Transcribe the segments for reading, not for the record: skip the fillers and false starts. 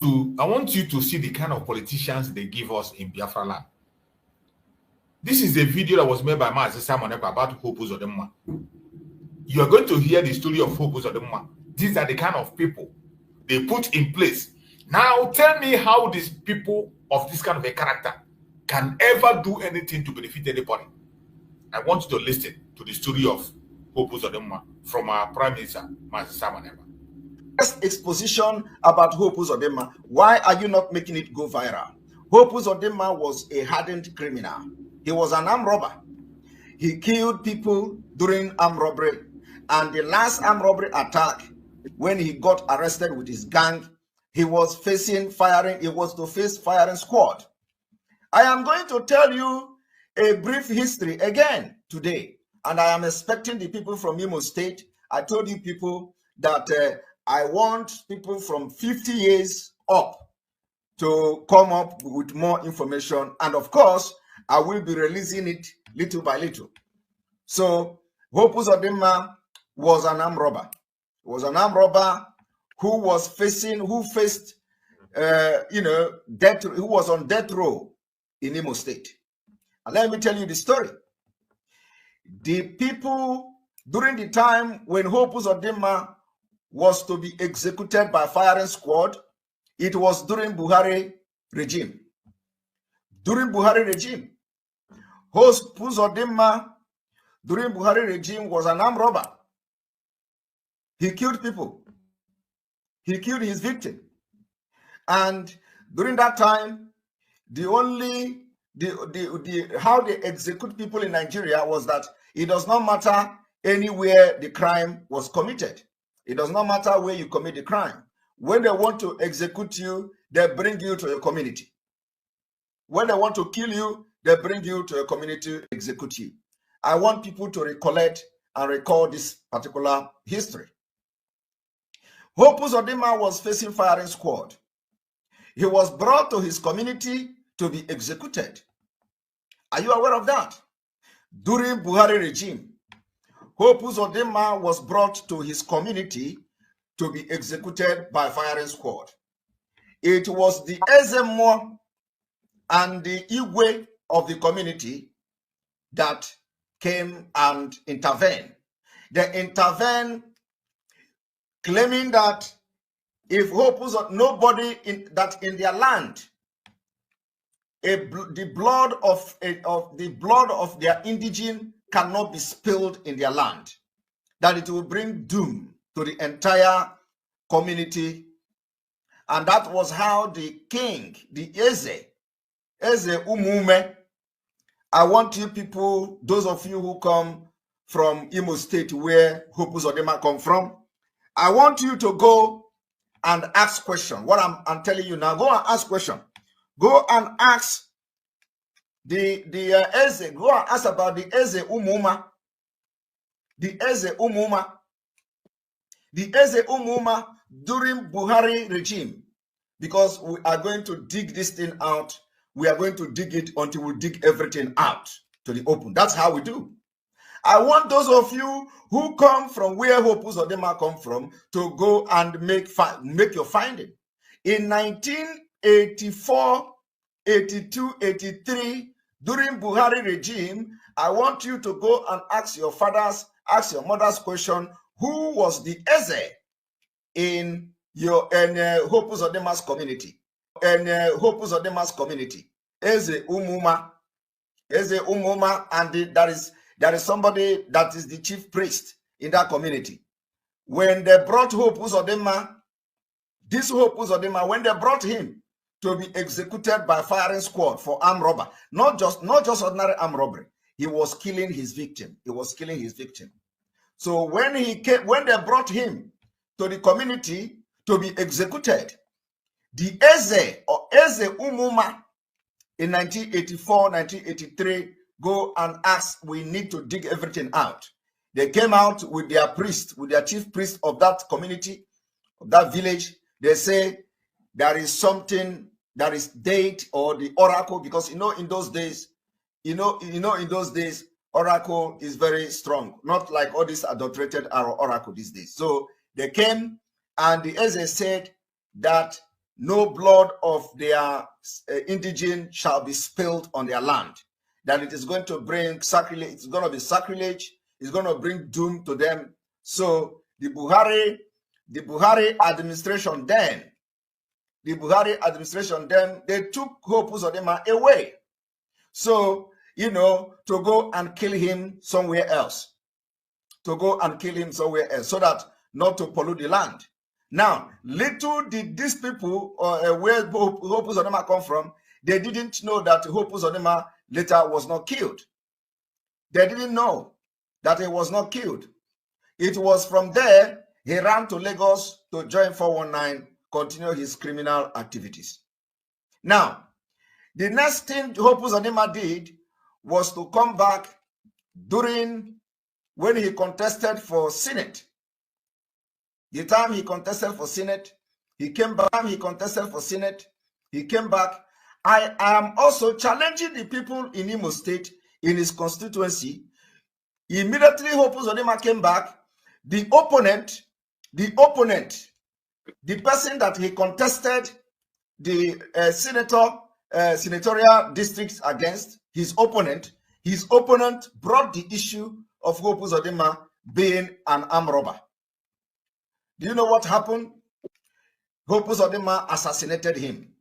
I want you to see the kind of politicians they give us in Biafra land. This is a video that was made by Mazi Simon about Hope Uzodinma. You are going to hear the story of Hope Uzodinma. These are the kind of people they put in place. Now tell me how these people of this kind of a character can ever do anything to benefit anybody. I want you to listen to the story of Hope Uzodinma from our Prime Minister, Mazi Simon. Exposition about Hope Uzodinma. Why are you not making it go viral? Hope Uzodinma was a hardened criminal. He was an armed robber. He killed people during armed robbery. And the last armed robbery attack, when he got arrested with his gang, he was facing firing. He was to face firing squad. I am going to tell you a brief history again today. And I am expecting the people from Imo State. I told you people that I want people from 50 years up to come up with more information. And of course, I will be releasing it little by little. So, Hope Uzodinma was an armed robber. He was an armed robber who faced, death, who was on death row in Imo State. And let me tell you the story. The people, during the time when Hope Uzodinma was to be executed by firing squad, it was during Buhari regime. During Buhari regime, Hope Uzodinma during Buhari regime was an armed robber. He killed people. He killed his victim. And during that time, how they execute people in Nigeria was that it does not matter anywhere the crime was committed. It does not matter where you commit the crime. When they want to execute you, they bring you to your community. When they want to kill you, they bring you to a community to execute you. I want people to recollect and recall this particular history. Hope Uzodinma was facing firing squad. He was brought to his community to be executed. Are you aware of that? During Buhari regime, Hope Uzodinma was brought to his community to be executed by firing squad. It was the Ezemo and the Igwe of the community that came and intervened. They intervened, claiming that if Hope nobody in their land, the blood of their indigene cannot be spilled in their land, that it will bring doom to the entire community. And that was how the king, the Eze Umume, I want you people, those of you who come from Imo State, where Hope Uzodinma come from, I want you to go and ask question. What I'm telling you now, go and ask question. Go and ask the Eze. Go and ask about the Eze Umuma. The Eze Umuma. The Eze Umuma during Buhari regime. Because we are going to dig this thing out. We are going to dig it until we dig everything out to the open. That's how we do. I want those of you who come from where Hope Uzodinma come from to go and make your finding. In 1984, 82, 83, during Buhari regime, I want you to go and ask your mother's question, who was the Eze in Hope Uzodinma's community? Hope Uzodinma's community. Eze Umuma. Eze Umuma, and there is somebody that is the chief priest in that community. When they brought Hope Uzodinma, this Hope Uzodinma, when they brought him to be executed by firing squad for armed robbery, not just ordinary armed robbery, he was killing his victim. He was killing his victim. So when they brought him to the community to be executed, the Eze or Eze Umuma in 1984, 1983, go and ask, we need to dig everything out. They came out with their priest, with their chief priest of that community, of that village. They say there is something, that is date or the oracle, because in those days, in those days, oracle is very strong, not like all this adulterated oracle these days. So they came and the Eze said that no blood of their indigene shall be spilled on their land. That it is going to bring sacrilege, it's going to be sacrilege, it's going to bring doom to them. So the Buhari administration then, they took Hope Uzodinma away. So, you know, to go and kill him somewhere else. So that not to pollute the land. Now, little did these people, where Hope Uzodinma come from, they didn't know that Hope Uzodinma later was not killed. They didn't know that he was not killed. It was from there he ran to Lagos to join 419, continue his criminal activities. Now, the next thing Hope Uzodinma did was to come back during when he contested for Senate. The time he contested for Senate, he came back. He came back. I am also challenging the people in Imo State, in his constituency. Immediately, Hope Uzodinma came back. The opponent, the person that he contested the senatorial districts against, his opponent brought the issue of Hope Uzodinma being an armed robber. Do you know what happened? Hope Uzodinma assassinated him.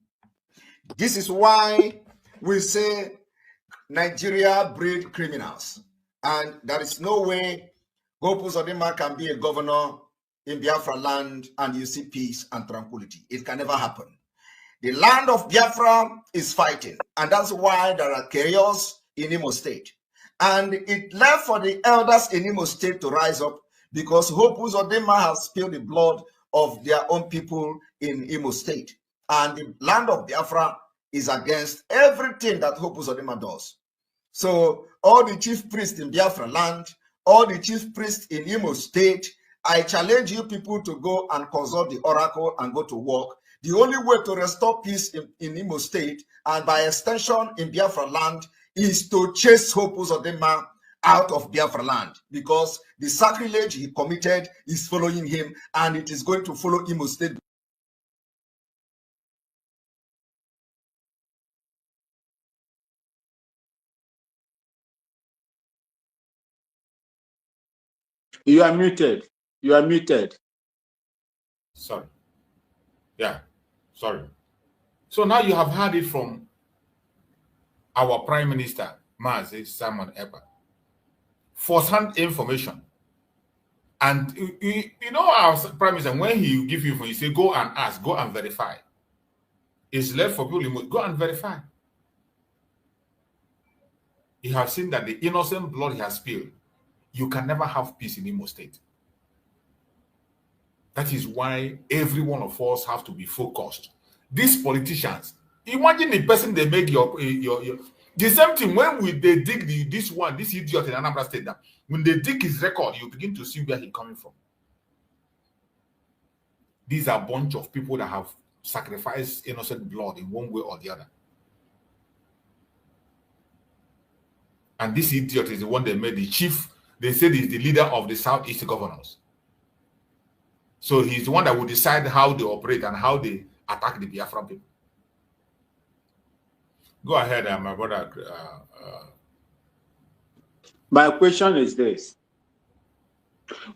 This is why we say Nigeria breed criminals. And there is no way Hope Uzodinma can be a governor in Biafra land and you see peace and tranquility. It can never happen. The land of Biafra is fighting. And that's why there are chaos in Imo State. And it left for the elders in Imo State to rise up because Hope Uzodinma has spilled the blood of their own people in Imo State. And the land of Biafra is against everything that Hope Uzodinma does. So all the chief priests in Biafra land, all the chief priests in Imo State, I challenge you people to go and consult the oracle and go to work. The only way to restore peace in Imo State and by extension in Biafra land is to chase Hope Uzodinma out of Biafra land because the sacrilege he committed is following him and it is going to follow Imo State. You are muted. You are muted. Sorry. Yeah, sorry. So now you have heard it from our Prime Minister, Mazi Simon Ekpa. First-hand information. And you know our Prime Minister, when he give you, he say, go and ask, go and verify. It's left for people to go and verify. You have seen that the innocent blood he has spilled. You can never have peace in Imo State. That is why every one of us have to be focused. These politicians, imagine the person they make your the same thing when they dig this idiot in Anambra State. That when they dig his record, you begin to see where he's coming from. These are a bunch of people that have sacrificed innocent blood in one way or the other. And this idiot is the one they made the chief. They said he's the leader of the Southeast governors. So he's the one that will decide how they operate and how they attack the Biafran people. Go ahead, my brother. My question is this.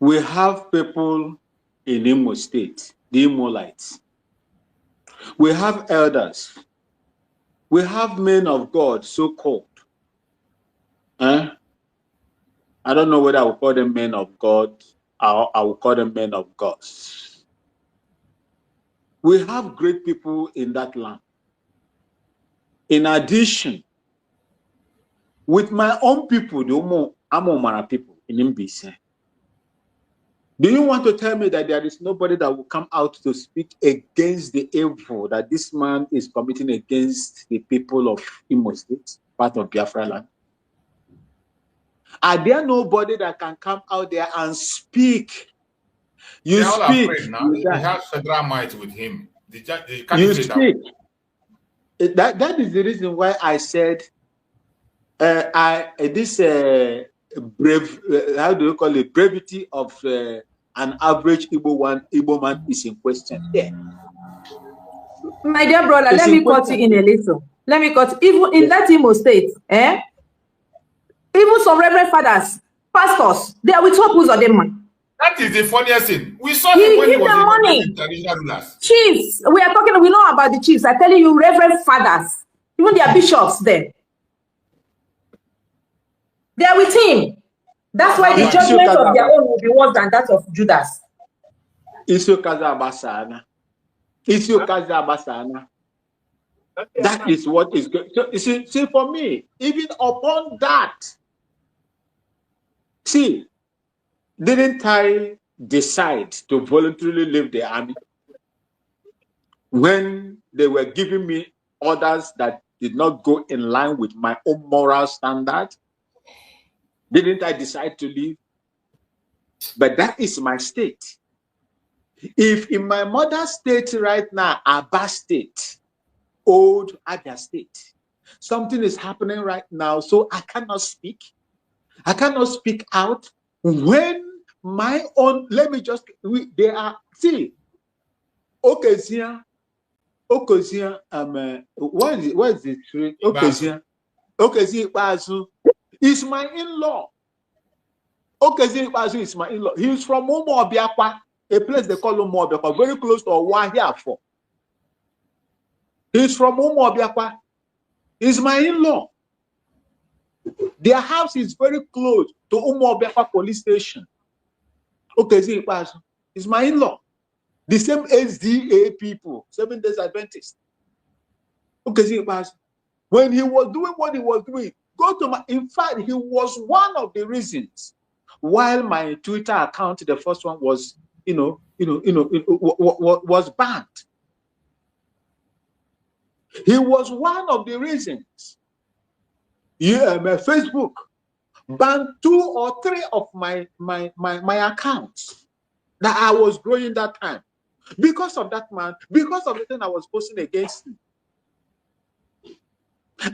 We have people in Imo State, the Imolites. We have elders. We have men of God, so-called. I don't know whether I will call them men of God or I will call them men of gods. We have great people in that land. In addition, with my own people, the Amomara people in Mbise, do you want to tell me that there is nobody that will come out to speak against the evil that this man is committing against the people of Imo State, part of Biafra land? Are there nobody that can come out there and speak? You speak. Now. He has federal might with him. You speak. That is the reason why I said this brave. How do you call it? Brevity of an average Igbo man is in question. Yeah. My dear brother, let me cut you in a little. Let me cut. Even in that Imo state, even some reverend fathers, pastors, they are with Hope Uzodinma. That is the funniest thing. We saw him when he was in traditional rulers. Chiefs, we know about the chiefs. I tell you, reverend fathers, even their bishops there. They are with him. That's why the judgment of their own will be worse than that of Judas. That is what is good. So, see, for me, even upon that, see, didn't I decide to voluntarily leave the army when they were giving me orders that did not go in line with my own moral standard? Didn't I decide to leave? But that is my state. If in my mother's state right now, Aba State, old Abia State, something is happening right now, so I cannot speak. I cannot speak out when my own, let me just, they are, see, Okezia, what is the tree? Okezia Bazu is my in-law. Okezia Bazu is my in-law. He is from Umuobiakwa, a place they call Umuobiakwa, very close to Owahiafo. He is from Umuobiakwa. He's my in-law. Their house is very close to Umuobiakwa police station. Okezia Bazu is my in-law. The same SDA people, 7 Days Adventists. Okezia Bazu, when he was doing what he was doing, go to my, in fact, he was one of the reasons why my Twitter account, the first one was, was banned. He was one of the reasons. Yeah, my Facebook banned 2 or 3 of my accounts that I was growing that time. Because of that man, because of the thing I was posting against him.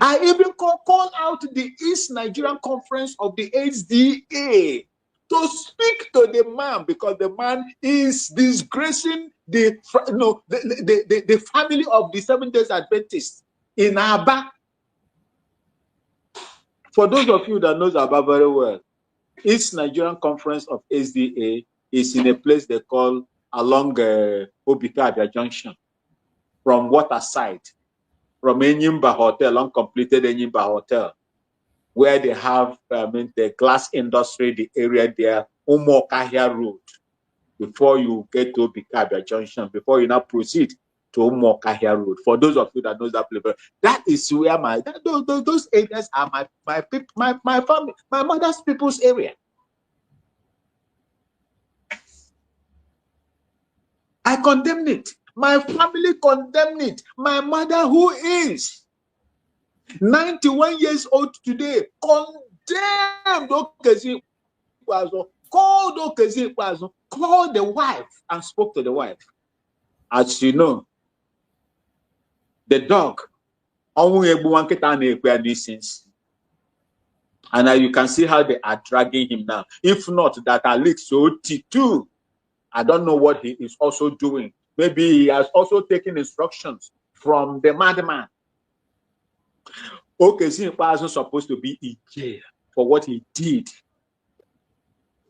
I even call out the East Nigerian Conference of the HDA to speak to the man, because the man is disgracing the family of the 7 Days Adventists in Aba. For those of you that knows Aba very well, East Nigerian Conference of HDA is in a place they call along Obika Junction, from Waterside, from Enyimba Hotel, uncompleted Enyimba Hotel, where they have the glass industry, the area there, Umokahia Road, before you get to Obika Junction, before you now proceed to Umokahia Road. For those of you that knows that place, that is where those areas are my family, my mother's people's area. I condemn it. My family condemn it. My mother, who is 91 years old today, condemned Okezia Ikpeazu, called Okezia Ikpeazu, called the wife and spoke to the wife. As you know, the dog, and now you can see how they are dragging him now. If not that, Alex so T2. I don't know what he is also doing. Maybe he has also taken instructions from the madman. Okezia Ikpeazu is supposed to be in jail for what he did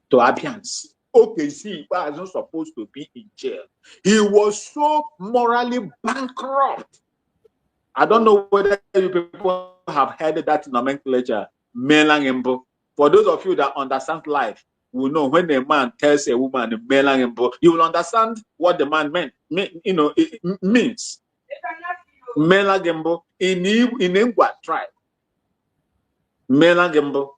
to Abians. Okezia Ikpeazu is supposed to be in jail. He was so morally bankrupt. I don't know whether you people have heard that nomenclature, Melangembo. For those of you that understand life, will know when a man tells a woman Melangembo, you will understand what the man it means. Melangembo in Ngwa tribe. Melangembo.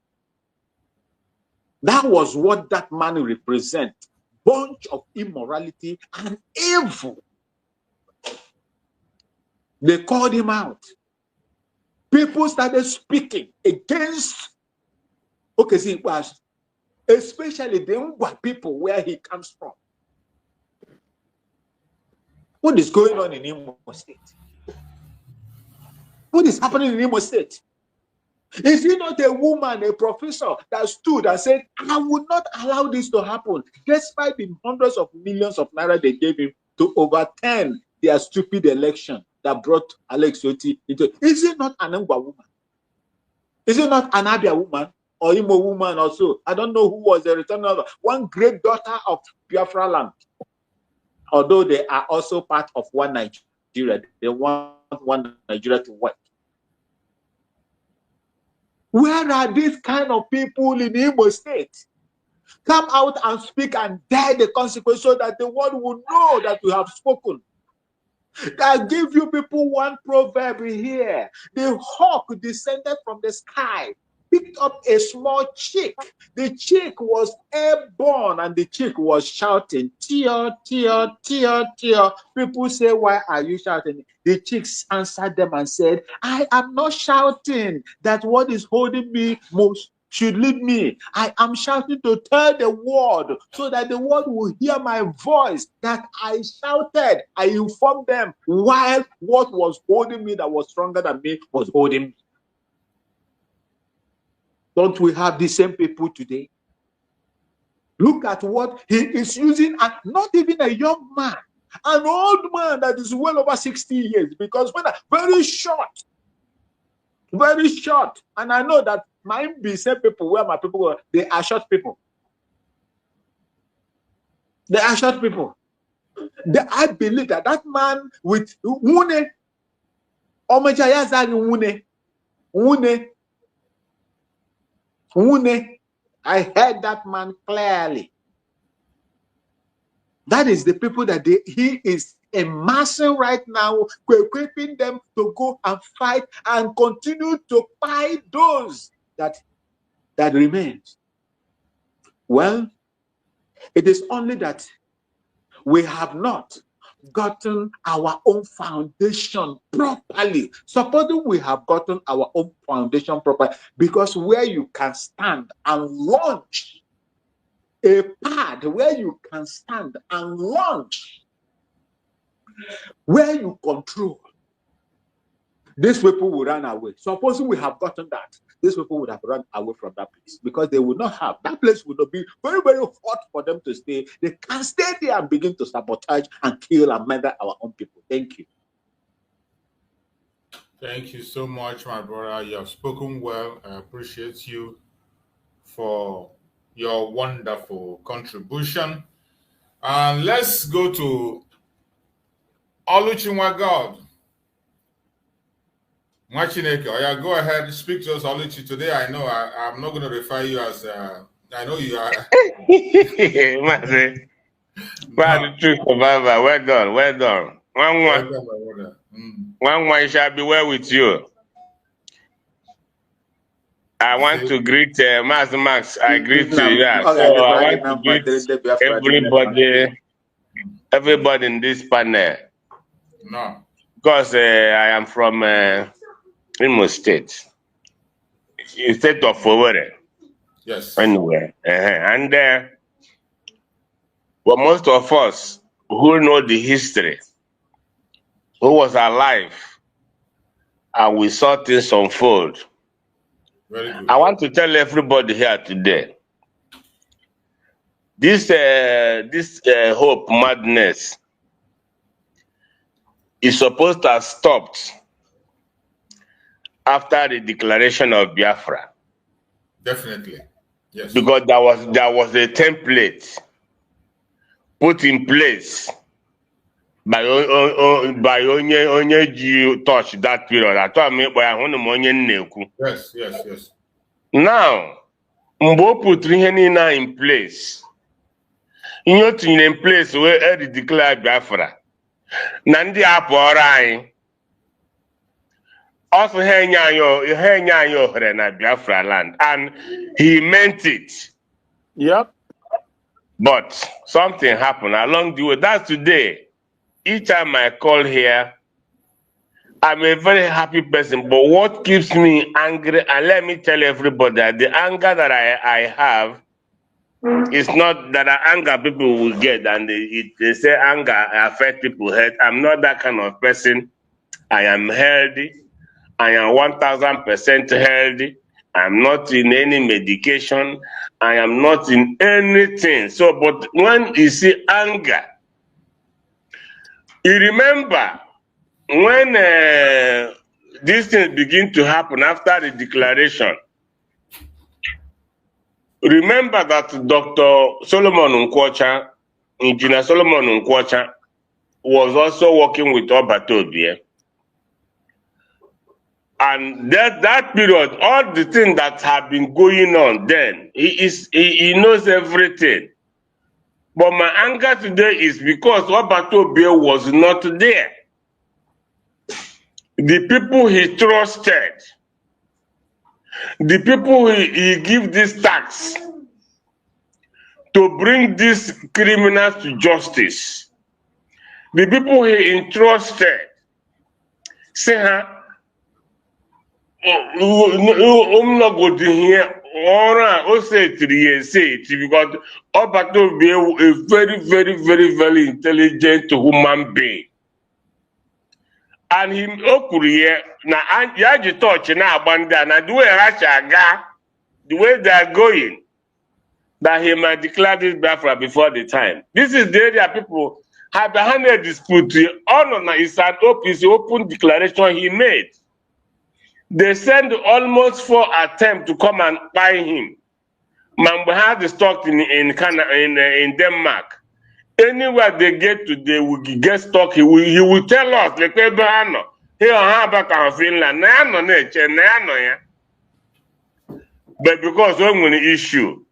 That was what that man represents. Bunch of immorality and evil. They called him out. People started speaking against Okezia Ikpeazu, especially the Ngwa people where he comes from. What is going on in Imo State? What is happening in Imo State? Is he not a woman, a professor that stood and said, I would not allow this to happen, despite the hundreds of millions of naira they gave him to overturn their stupid election? that brought Alex Oti into? Is it not an Ngwa woman? Is it not an Abia woman or Imo woman also? I don't know who was the return of one great daughter of Biafra land. Although they are also part of one Nigeria, they want one Nigeria to work. Where are these kind of people in Imo State? Come out and speak and bear the consequence so that the world will know that you have spoken. I give you people one proverb here. The hawk descended from the sky, picked up a small chick. The chick was airborne and the chick was shouting, "Tio, tio, tio, tio." People say, "Why are you shouting?" The chicks answered them and said, "I am not shouting that what is holding me most should lead me. I am shouting to tell the world so that the world will hear my voice, that I shouted, I informed them while what was holding me that was stronger than me was holding me." Don't we have the same people today? Look at what he is using, and not even a young man, an old man that is well over 60 years, because when very short, and I know that might be same people where my people were, they are short people. They are short people. I believe that that man with Wune, Wune, I heard that man clearly. That is the people that he is amassing right now, equipping them to go and fight and continue to fight those that remains. Well, it is only that we have not gotten our own foundation properly. Supposing we have gotten our own foundation properly, because where you can stand and launch a pad, where you can stand and launch, where you control, these people will run away. Supposing we have gotten that, these people would have run away from that place, because they would not have, that place would not be very, very hot for them to stay. They can stay there and begin to sabotage and kill and murder our own people. Thank you. Thank you so much, my brother. You have spoken well. I appreciate you for your wonderful contribution. And let's go to Oluchi God. Machineke, go ahead, speak to us, Oluchi. Today, I know I'm not going to refer you as, I know you are. Well, true survivor. Well done, well done. One shall be well with you. I want to greet Max. I greet you. Yeah. So I want to greet everybody in this panel. No. Because I am from Imo State. State of Owerri. Yes. Anyway. And well, most of us who know the history, who was alive, and we saw things unfold. Very good. I want to tell everybody here today, this hope madness is supposed to have stopped after the declaration of Biafra. Definitely, yes. Because there was a template put in place by onye you touch that period. Yes. Now, Mbo put ihe in place. You tinyere in place where he declared Biafra. Na ndị apụọrọ anyị. Also ihe nye anyị ohere na Biafra land, and he meant it. Yep. But something happened along the way. That's today. Each time I call here, I'm a very happy person. But what keeps me angry, and let me tell everybody that the anger that I have is not that anger people will get, and they say anger affects people's head. I'm not that kind of person. I am healthy. I am 1000% healthy. I'm not in any medication. I am not in anything. So, but when you see anger, you remember when these things begin to happen after the declaration, remember that Dr. Solomon Nkwocha, Engineer Solomon Nkwocha, was also working with Obatobie. And that period, all the things that have been going on then, he knows everything. But my anger today is because Obatobie was not there. The people he trusted, the people he give this tax to bring these criminals to justice, the people he entrusted, say, I'm not going to hear or say it because Obatobie is a very, very, very, very intelligent human being. And him okurie na yaji touch na abanda na the way Russia ga, the way they are going, that he might declare this Biafra before the time. This is the area people have a handed dispute. On is an open declaration he made. They sent almost 4 attempts to come and buy him. Mambo had the stock in Denmark. Anywhere they get to, they will get stock. He will tell us, like, Finland, but because when the issue,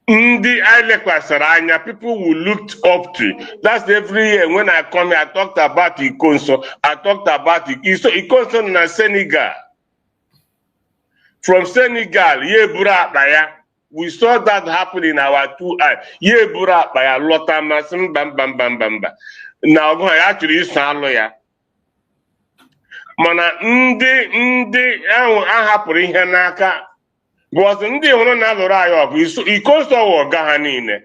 people will look up to. That's every year when I come here, I talked about Ikonso. I talked about Ikonso in Senegal. From Senegal, we saw that happen in our 2 eyes. Now, I actually is a lawyer. Mana ndị ahụ ahapụrụ ihe n'aka was ndị hụrụ na alụrụ anyị ọgụ Ikonso wụ ọga ha niile.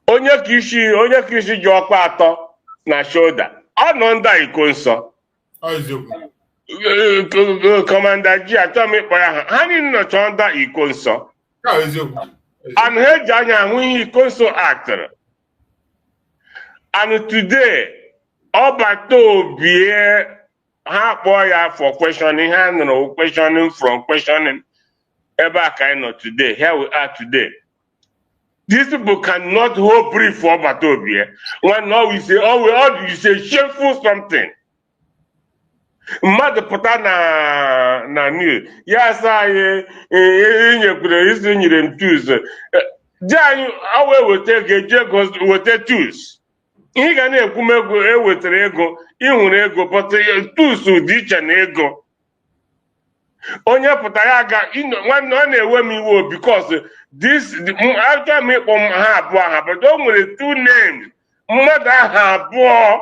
Onye ka isi ji ọkpa atọ na shoulder, ọ nọ ndị Ikonso. Commander G, achọrọ m ịkpọ ya ha niile nọcha ndị Ikonso. And ha ji anya ahụ ihe Ikonso actụrụ. And today, Obatobie ha kpọọ ya for questioning, ha nụrụ questioning from questioning. Ebe a ka anyị nọ today, here we are today. These people cannot hold brief for Obatobie. When all we say, all you say shameful something. Mmadụ pụta na new. Yes, I nyekwere isi nyere m tools. Dị anyị awe wete tools. Ihe ga na-ekwu m ego ewetara ego, ịhụrụ ego, but tools dị iche na ego. Onye pụta ya ga nwanne ọ na-ewe m iwe because this achọrọ m ịkpọ m ha abụọ ha, but o nwere 2 names. Mmadụ aha abụọ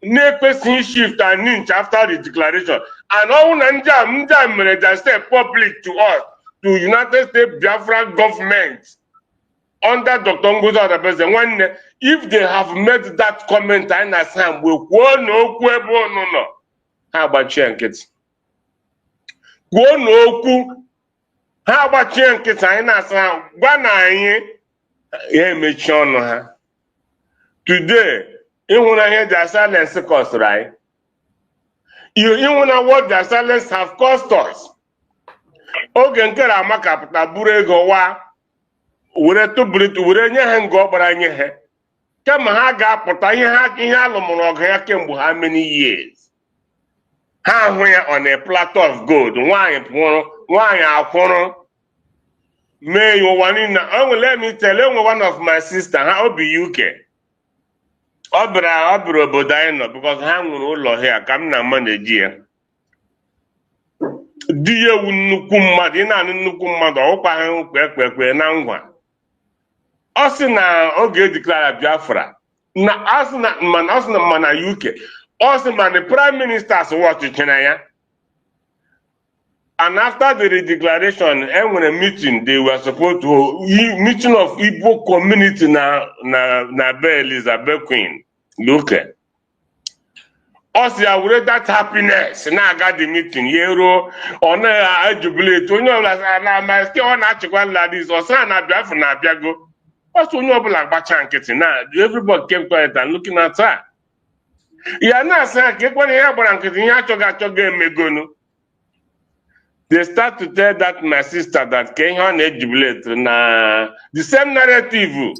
na-ekpesi shift and inch after the declaration. And all ndị a mere that stay public to us, to United States Biafra government under Dr. Ngozi Adebeze. If they have made that comment, I understand we kwuo n'okwu ebe unu nọ, ha agbachie nkịtị. Kwuo n'okwu, ha agbachie nkịtị, anyị na-asa gwa na anyị ya emechi ọnụ ha. Today, ịhụna ihe their silence cost, right? Ịhụna what their silence have cost us. Oge nkere amaka pụta buru ego wa were tụbụrụ were nye ha ngo ọgbara nye ha. Kama ha ga-apụta ihe alụmụrụ ọgụ ya kemgbe ha many years. Ha hụ ya on a platter of gold. Nwaanyị akwụrụ. Mee ya ụwa niile. Let me tell you, one of my sister, ha obi UK. Ọ bịara obodo anyị nọ because ha nwere ụlọ ha ka m na-ama na-eji ya. Di ya ewu nnukwu mmadụ, ị na-anụ nnukwu mmadụ, ọkwa ha ekpekpe na ngwa. Ọ sị na oge declare Biafra, ọ sị na UK, ọ sị ma the prime ministers watching ya. And after the declaration, when a meeting, they were supposed to meeting of Igbo community na Elizabeth Queen. Look at. Also, I would that happiness. Now I got the meeting. Yero, on a jubilate. You know, I'm still on actual ladies or son. I be for Nabiago. Also, no, like Bachanketi. Now everybody kept quiet and looking at her. Ya na say ke kwani ya gbara nkiti ihe achọga emegonu. They start to tell that my sister that ke ihe ọ na-ejubilate na the same narrative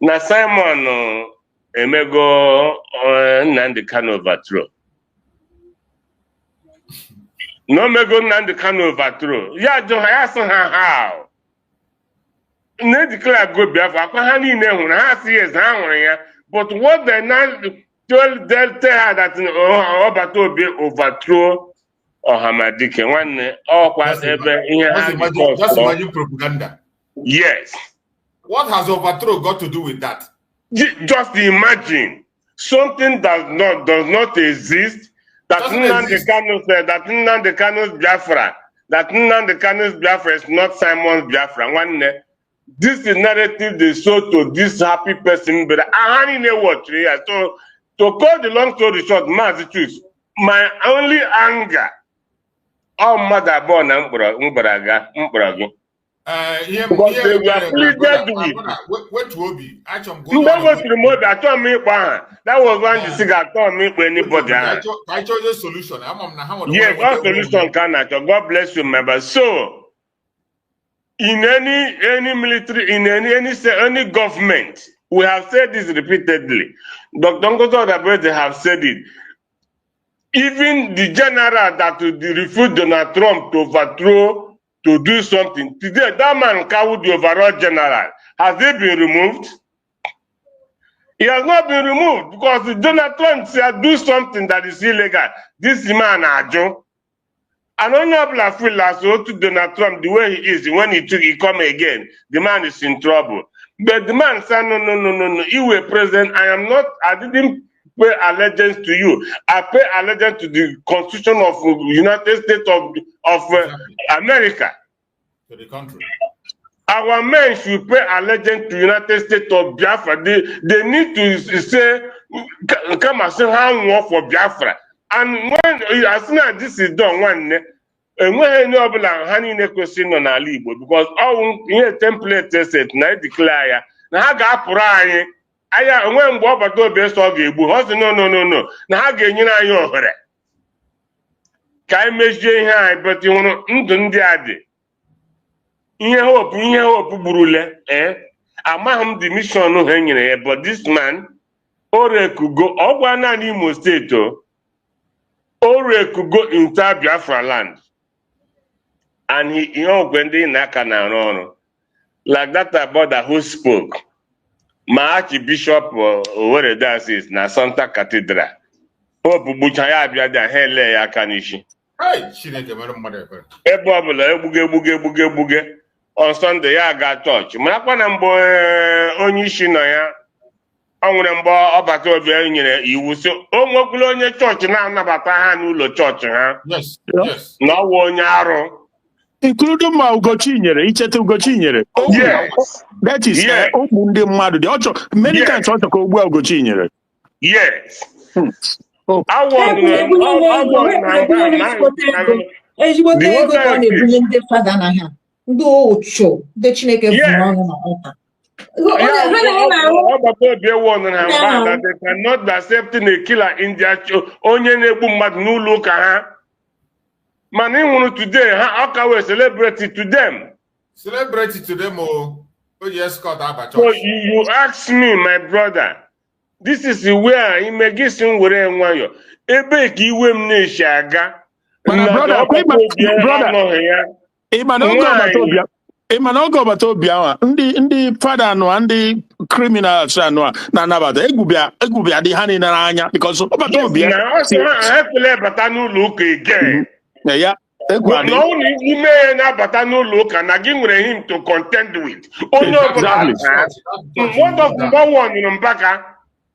na Simon emego Nnamdi Kanu overthrow. No mego Nnamdi Kanu overthrow. Ya jo ya so how. Ne declare go Biafra akwa ha niile hụrụ ha si yes ha hụrụ ya, but what they now tell her that Obatobi overthrow Ohamadike nwanne ọkwa ebe ihe ha just imagine propaganda. Yes. What has overthrow got to do with that? Just imagine something does not exist. That Nnamdi Kanu said that Nnamdi Kanu's Biafra, that Nnamdi Kanu's Biafra is not Simon's Biafra. This is narrative they sold to this happy person, but I don't know what to hear. So to cut the long story short, my only anger, oh mother born Mbaraga. Because they were pleaded with. What will be? That was when the cigar told me for anybody. I chose a solution. Yes, what solution can I? God bless you, member. So, in any military, in any government, we have said this repeatedly. Dr. Ngozo they have said it. Even the general that refused Donald Trump to overthrow, to do something. Today, that man carried the overall general. Has he been removed? He has not been removed because Donald Trump said do something that is illegal. This man, Ajo. And honorable feel as to Donald Trump, the way he is, when he come again, the man is in trouble. But the man said, no. You were president. I didn't pay allegiance to you. I pay allegiance to the Constitution of the United States of America. To the country. Our men should pay allegiance to the United States of Biafra. They need to say, come and say how we want for Biafra. And when as soon as this is done, when any of the honey question on our Igbo, because all here template said, now declare, now got Purani. Aya when Bobato best of Gebu, no. Now again, you know, you're Can measure high, but you know, Ndundiadi. Ihe hope burule, Amaham the mission no hanging here, but this man, Ore could go up one Imo State, Ore could go into Biafra land. And he when they Nakana, like that about that who spoke. My Archbishop, where that is, na Santa Cathedral. Hope Buchaya Biada Hele Yakanishi. Hey, she didn't get mother. Ebuge. On Sunday, I got touch. Manapanambo Onishinoya. Onwembo Obato you will say, oh, Mokulonia church now, Nabatahanulo church, huh? Yes. No one yarrow. Including Maugochinyere, Ichetugochinyere. Yes. That is Omunde Madu. Many times also called Gochinyere. Yes. Oh. I want they cannot be accepting a killer in their onye na-egbu mmadụ n'ụlọ ụka ha. Man, today, how can we celebrate it to them? Celebrate it to them, oh yes, God, so you ask me, my brother, this is where immigration will end. Ebe ki iwe mneshi aga. Brother, Emanogo Batobia, ndi father no, and the criminals no, na nabata. Egubia di hani na anya because Batobia. Batanu look again. Yeah. No, you may not Batanu look and again with him to contend with. Oh no, what of the one in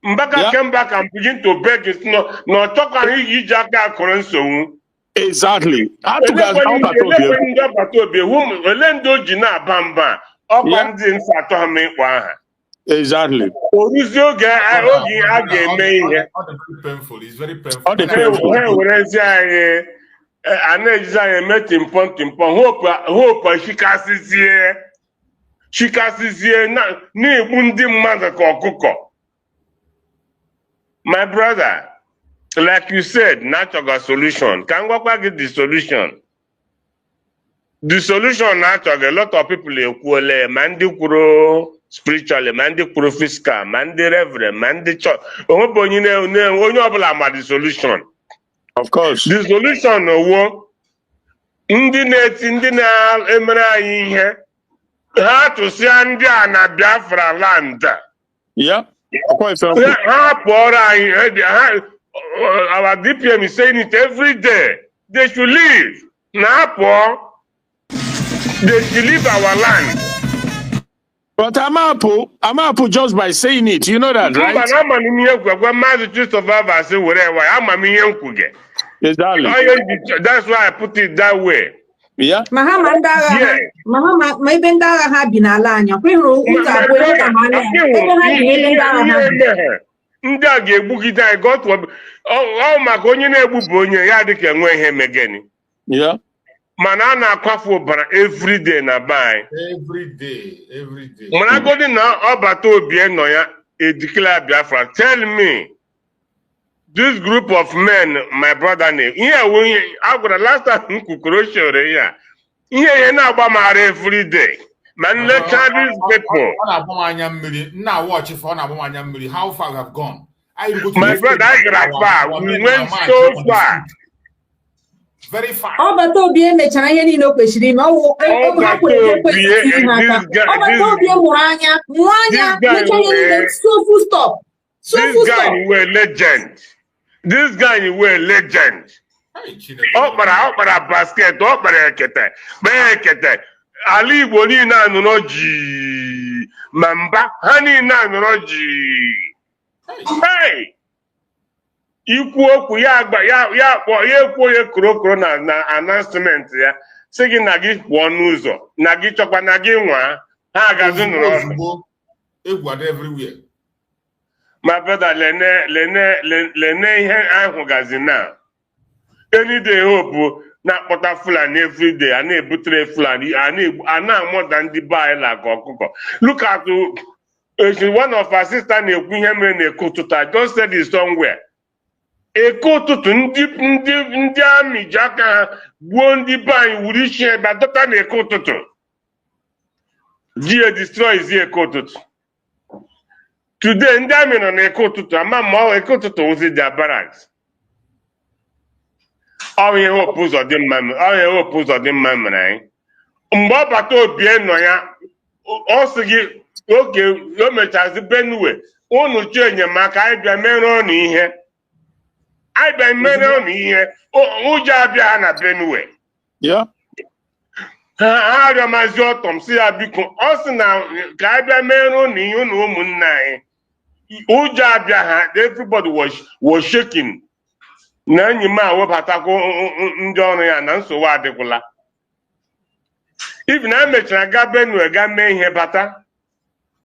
Mbaka came back and begin to beg it. No, talk and he jaka currency. Exactly. Exactly. Painful. It's very painful. My brother, like you said, natural solution. Can we get the solution? The solution natural. A lot of people equally, man, spiritually, man, physical, man, reverend, man, church. Only the solution. Of course. The solution no ndị na-emere anyị ihe ha tụsịa ndị a na Biafra land. Yeah. Ha pụọrọ anyị. Our DPM is saying it every day. They should leave. They should leave our land. But Amapu just by saying it, you know that, right? Exactly. That's why I put it that way. Yeah. Ndị a ga-egbugide anyị ọ maka onye na-egbu bụ onye ya dịka enwe ihe megeni. Mana a na-akwafu ọbara everyday na be anyị. Everyday. Mana agodi na ọbata obi nọ ya declare Biafra. Tell me, this group of men, my brother, ihe agwara last time kwukoro shore ya. Ihe na-agbamara everyday. Man, let's have these people. How far we have gone? My brother, I got far. We went so far. Very far. Oh, but Toby, me China, you know, this guy, this guy were legend. This guy were legend. Opera basket, opera kete. Ali Boni na nunoji Mamba Hani na nunoji. Hey, ikwu okwu ya agba ya ekwu ye krokro na announcement ya sigi na gị pụọ n'ụzọ na gị chọkwa na gị nwa ha agazi n'ụlọ everywhere. My brother, lene ihe ahụ gazi na any day hope na-akpọta Fulani every day, a na-ebutere Fulani, a na-amụda ndị be anyị like ọkụkọ. Look at one of our sisters na-ekwu ihe mere na-eko ụtụtụ. I just said it somewhere. Eko ụtụtụ ndị amị ji aka ha gbuo ndị be anyị wuru isi ebe dọta na eko ụtụtụ. Ji destroy zi eko ụtụtụ. Today ndị amị nọ na eko ụtụtụ ama ma eko ụtụtụ ozi their barracks. Onye hope ụzọ dị mma mere anyị. Mgbe ọ bata obi nọ ya, ọ sị gị oge o mechazi Benue, unu chọọ enyemaka anyị bịa mere ọnụ ihe. Anyị bịa mere ọnụ ihe, ụjọ abịa ha na Benue. Ha arịọmazi ọtọm si ya biko, ọ sị na ka anyị bịa mere ọnụ ihe unu ụmụnne anyị. Ụjọ abịa ha, everybody was shaking. Na enyi m webatakwa ndị ọrụ ya na nsogbu adịkwala. If na emechara ga Benue ga mee ihe bata,